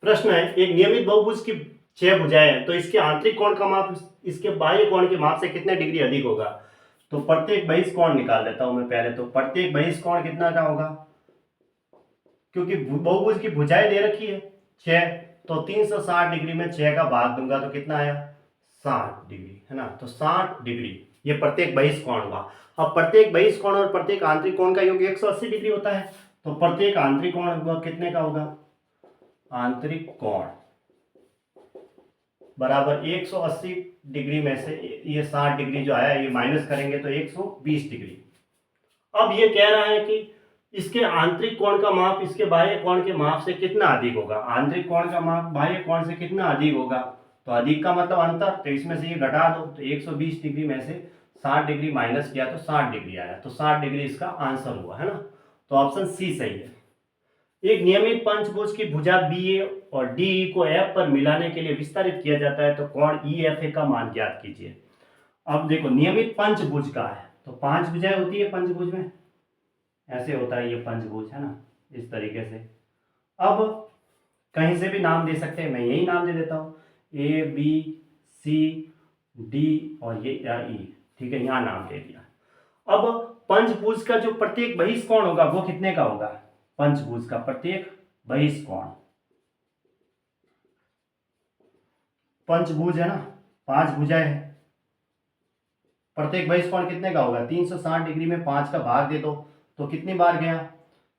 प्रश्न है, एक नियमित बहुभुज की 6 भुजाएं हैं, तो इसके आंतरिक कोण का माप इसके बाह्य कोण के माप से कितने डिग्री अधिक होगा। तो प्रत्येक बहिष कोण निकाल देता हूं मैं पहले। तो प्रत्येक बहिष कोण कितना का होगा, क्योंकि बहुभुज की भुजाएं दे रखी है 6, तो 360 डिग्री में 6 का भाग दूंगा तो कितना आया, 60 डिग्री, है ना। तो 60 डिग्री ये प्रत्येक बहिष कोण हुआ। अब प्रत्येक बहिष कोण और प्रत्येक आंतरिक कोण का योग 180 डिग्री होता है, तो प्रत्येक आंतरिक कोण कितने का होगा, आंतरिक कोण बराबर 180 डिग्री में से ये 60 डिग्री जो आया ये माइनस करेंगे तो 120 डिग्री। अब ये कह रहा है कि इसके आंतरिक कोण का माप इसके बाह्य कोण के माप से कितना अधिक होगा। आंतरिक कोण का माप बाह्य कोण से कितना अधिक होगा, तो अधिक का मतलब अंतर, तो इसमें से ये घटा दो, तो 120 डिग्री में से 60 डिग्री माइनस किया तो 60 डिग्री आया, तो 60 डिग्री इसका आंसर हुआ, है ना। तो ऑप्शन सी सही है। एक नियमित पंचभुज की भुजा बी ए और डी ई को एफ पर मिलाने के लिए विस्तारित किया जाता है, तो कोण ई एफ ए का मान ज्ञात कीजिए। अब देखो नियमित पंचभुज का है, तो 5 भुजाएं होती है पंचभुज में, ऐसे होता है ये पंचभुज, है ना, इस तरीके से। अब कहीं से भी नाम दे सकते हैं, मैं यही नाम दे देता हूँ, ए बी सी डी और ये ई, ठीक है, यहाँ नाम दे दिया। अब पंचभुज का जो प्रत्येक बहिष कोण होगा वो कितने का होगा, पंचभुज का प्रत्येक बहिष कोण, पंचभुज है ना, 5 भुजाएं हैं, प्रत्येक बहिष कोण कितने का होगा, 360 डिग्री में 5 का भाग दे दो तो कितनी बार गया,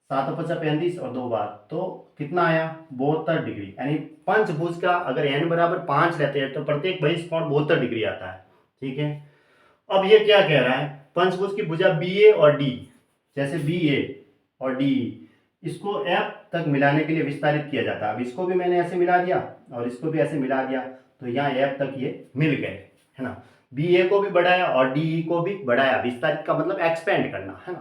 7 5 35 और 2 बार, तो कितना आया 72 डिग्री। यानी पंचभुज का अगर n बराबर 5 रहते हैं तो प्रत्येक बहिष कोण 72 डिग्री आता है, ठीक है। अब ये क्या कह रहा है, पंचभुज की भुजा बी ए और डी, जैसे बी ए और डी इसको एफ तक मिलाने के लिए विस्तारित किया जाता है। अब इसको भी मैंने ऐसे मिला दिया और इसको भी ऐसे मिला दिया, तो यहाँ एफ तक ये मिल गए, है ना। बी ए को भी बढ़ाया और डी ई को भी बढ़ाया, विस्तारित का मतलब एक्सपेंड करना, है ना।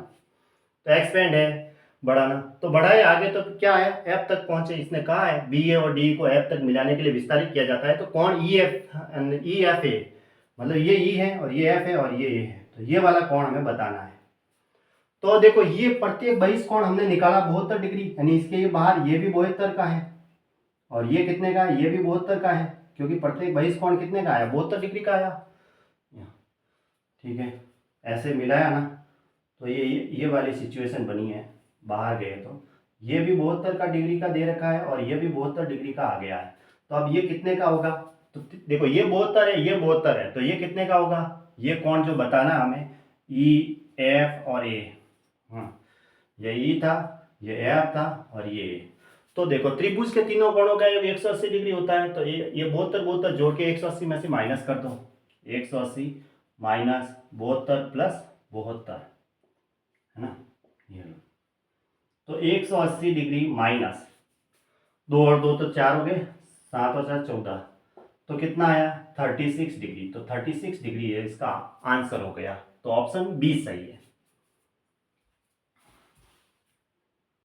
तो एक्सपेंड है बढ़ाना, तो बढ़ाए आगे तो क्या है, एफ तक पहुंचे। इसने कहा है बी ए और डी को एफ तक मिलाने के लिए विस्तारित किया जाता है, तो कोण ई एफ ए, मतलब ये ई है और ये एफ है और ये ए है, तो ये वाला कोण हमें बताना है। तो देखो ये प्रत्येक बहिष कोण हमने निकाला 72 डिग्री, यानी इसके ये बाहर ये भी 72 का है और ये कितने का है, ये भी 72 का है, क्योंकि प्रत्येक बहिष कोण कितने का आया, 72 डिग्री का आया, ठीक है। ऐसे मिलाया ना, तो ये वाली सिचुएशन बनी है, बाहर गए तो ये भी 72 का डिग्री का दे रखा है और ये भी 72 डिग्री का आ गया है। तो अब ये कितने का होगा, तो देखो ये 72 है, ये 72 है, तो ये कितने का होगा, ये कोण जो बताना हमें ई एफ और ए, हाँ ये ई था, ये एफ था और ये ए। तो देखो त्रिभुज के तीनों कोणों का योग 180 डिग्री होता है, तो ये 72 जोड़ के 180 में से माइनस कर दो, 180 माइनस 72 प्लस 72, है ना, ये लो। तो 180 डिग्री माइनस 2 और 2 तो 4 हो गए, 7 और 4 14, तो कितना आया 36 डिग्री। तो 36 डिग्री है इसका आंसर हो गया, तो ऑप्शन बी सही है।